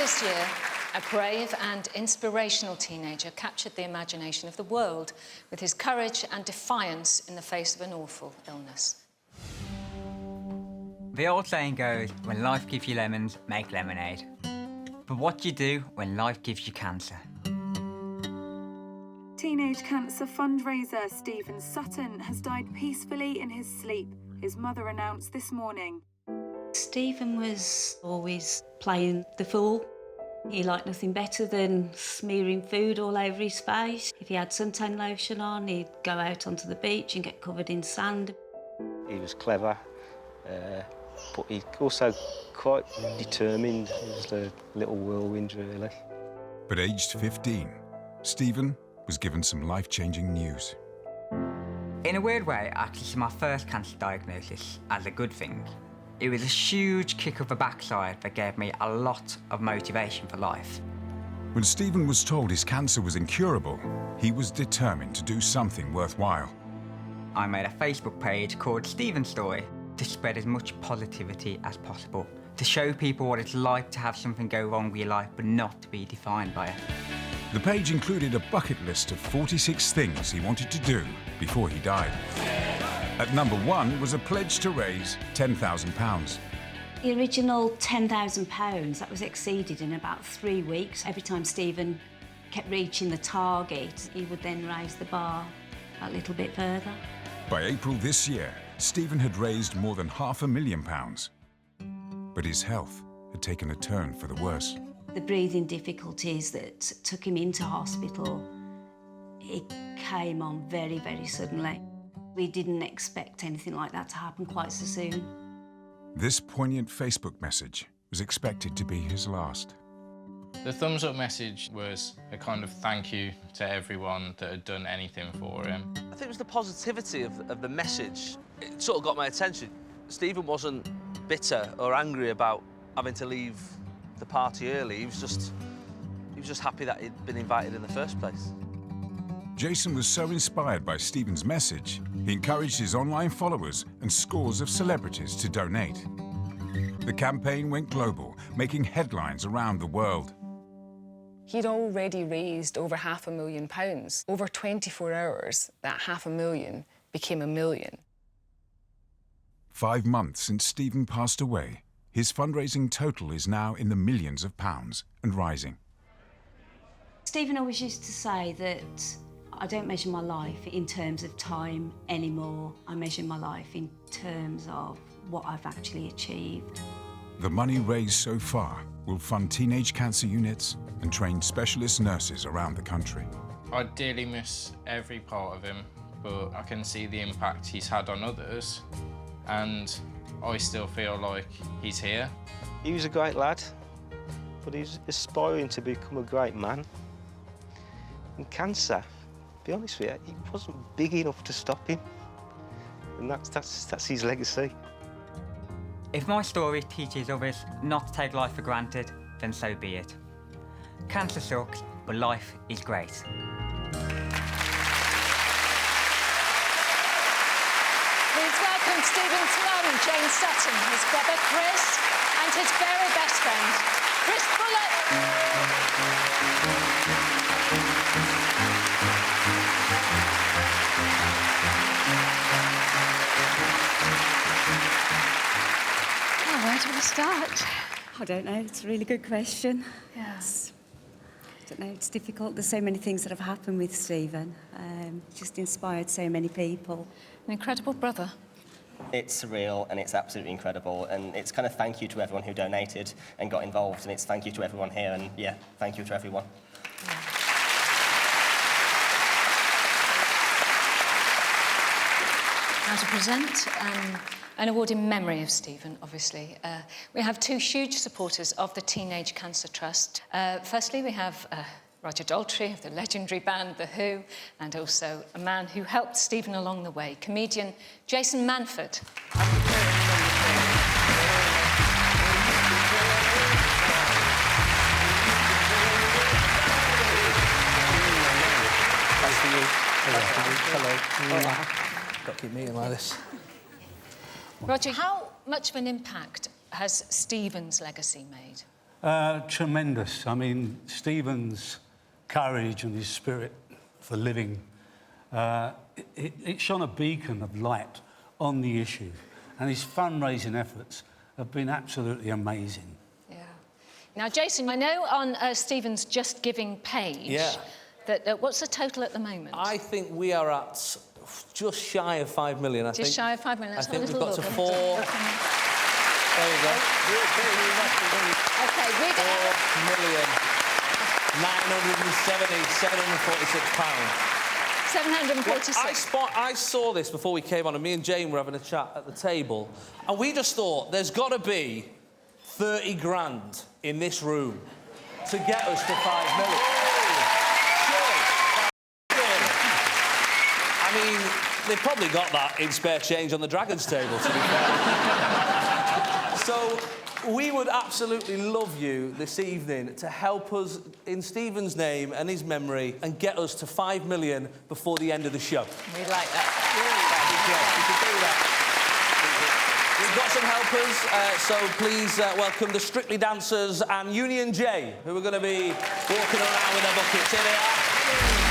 this year, a brave and inspirational teenager captured the imagination of the world with his courage and defiance in the face of an awful illness. The old saying goes, when life gives you lemons, make lemonade. But what do you do when life gives you cancer? Teenage cancer fundraiser Stephen Sutton has died peacefully in his sleep, his mother announced this morning. Stephen was always playing the fool. He liked nothing better than smearing food all over his face. If he had suntan lotion on, he'd go out onto the beach and get covered in sand. He was clever, but he's also quite determined. He was a little whirlwind, really. But aged 15, Stephen was given some life-changing news. In a weird way, I actually see my first cancer diagnosis as a good thing. It was a huge kick up the backside that gave me a lot of motivation for life. When Stephen was told his cancer was incurable, he was determined to do something worthwhile. I made a Facebook page called Steven Story to spread as much positivity as possible, to show people what it's like to have something go wrong with your life but not to be defined by it. The page included a bucket list of 46 things he wanted to do before he died. At number 1 was a pledge to raise £10,000. The original £10,000, that was exceeded in about 3 weeks. Every time Stephen kept reaching the target, he would then raise the bar a little bit further. By April this year, Stephen had raised more than £500,000. But his health had taken a turn for the worse. The breathing difficulties that took him into hospital, it came on very, very suddenly. We didn't expect anything like that to happen quite so soon. This poignant Facebook message was expected to be his last. The thumbs up message was a kind of thank you to everyone that had done anything for him. I think it was the positivity of the message. It sort of got my attention. Stephen wasn't bitter or angry about having to leave the party early. He was just happy that he'd been invited in the first place. Jason was so inspired by Stephen's message, he encouraged his online followers and scores of celebrities to donate. The campaign went global, making headlines around the world. He'd already raised over £500,000. Over 24 hours, that £500,000 became £1 million. 5 months since Stephen passed away, his fundraising total is now in the millions of pounds and rising. Stephen always used to say that I don't measure my life in terms of time anymore. I measure my life in terms of what I've actually achieved. The money raised so far will fund teenage cancer units and train specialist nurses around the country. I dearly miss every part of him, but I can see the impact he's had on others, and I still feel like he's here. He was a great lad, but he's aspiring to become a great man. And cancer, to be honest with you, it wasn't big enough to stop him. And that's his legacy. If my story teaches others not to take life for granted, then so be it. Cancer sucks, but life is great. Please welcome Stephen's mum, Jane Sutton, his brother Chris, and his very best friend, Chris Bullock. Oh, where do we start? I don't know. It's a really good question. Yes. I don't know. It's difficult. There's so many things that have happened with Stephen. Just inspired so many people. An incredible brother. It's surreal and it's absolutely incredible, and it's kind of thank you to everyone who donated and got involved, and it's thank you to everyone here, and yeah, thank you to everyone. Now to present an award in memory of Stephen, obviously. We have 2 huge supporters of the Teenage Cancer Trust. Firstly, we have Roger Daltrey of the legendary band The Who, and also a man who helped Stephen along the way, comedian Jason Manford. Hello. Got to keep meeting like this. Roger, how much of an impact has Stephen's legacy made? Tremendous. I mean, Stephen's courage and his spirit for living, it shone a beacon of light on the issue, and his fundraising efforts have been absolutely amazing. Yeah. Now, Jason, I know on Stephen's Just Giving page that what's the total at the moment? I think we are at just shy of 5 million, I think. Just shy of 5 million. Let's I think have a we've little got to look. 4... There we go. OK, we're going 4,970,746 pounds. 746. I saw this before we came on, and me and Jane were having a chat at the table, and we just thought there's got to be 30 grand in this room to get us to 5 million. I mean, they've probably got that in spare change on the Dragon's table, to be fair. So we would absolutely love you this evening to help us in Stephen's name and his memory and get us to 5 million before the end of the show. We'd like that. That'd be great. We could do that. We've got some helpers, so please welcome the Strictly Dancers and Union J, who are going to be walking around with their buckets. Here they are.